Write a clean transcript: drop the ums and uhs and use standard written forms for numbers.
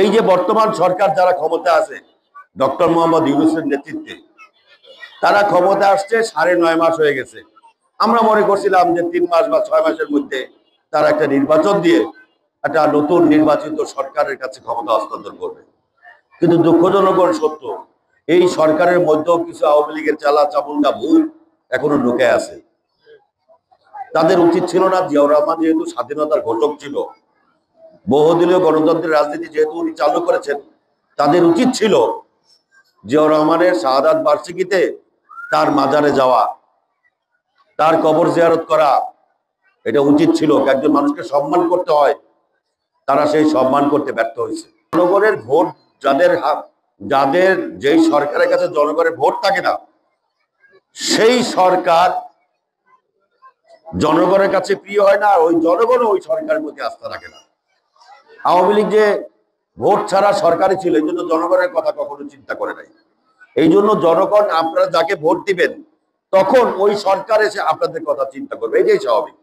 এই যে বর্তমান সরকার যারা ক্ষমতা আছে ডক্টর মোহাম্মদ ইউনূসের নেতৃত্বে, তারা ক্ষমতা আসছে 9.5 মাস হয়ে গেছে। আমরা মনে করছিলাম যে 3 মাস বা 6 মাসের মধ্যে তারা একটা নির্বাচন দিয়ে একটা নতুন নির্বাচিত সরকারের কাছে ক্ষমতা হস্তান্তর করবে। কিন্তু দুঃখজনক সত্য, এই সরকারের মধ্যেও কিছু আওয়ামী লীগের চালা চামুন্ডা ভূত এখনো ঢুকে আছে। তাদের উচিত ছিল না, জিয়াউর রহমান যেহেতু স্বাধীনতার ঘোষক ছিল, বহুদলীয় গণতন্ত্রের রাজনীতি যেহেতু উনি চালু করেছেন, তাদের উচিত ছিল জিয়াউর রহমানের শাহাদাত বার্ষিকীতে তার মাজারে যাওয়া, তার কবর জিয়ারত করা। এটা উচিত ছিল। একজন মানুষকে সম্মান করতে হয়, তারা সেই সম্মান করতে ব্যর্থ হয়েছে। জনগণের ভোট যাদের যেই সরকারের কাছে জনগণের ভোট থাকে না, সেই সরকার জনগণের কাছে প্রিয় হয় না, ওই জনগণও ওই সরকারের প্রতি আস্থা রাখে না। আওয়ামী লীগ যে ভোট ছাড়া সরকারই ছিল, এই জন্য জনগণের কথা কখনো চিন্তা করে নাই। এই জন্য জনগণ আপনারা যাকে ভোট দিবেন, তখন ওই সরকার এসে আপনাদের কথা চিন্তা করবে, এটাই স্বাভাবিক।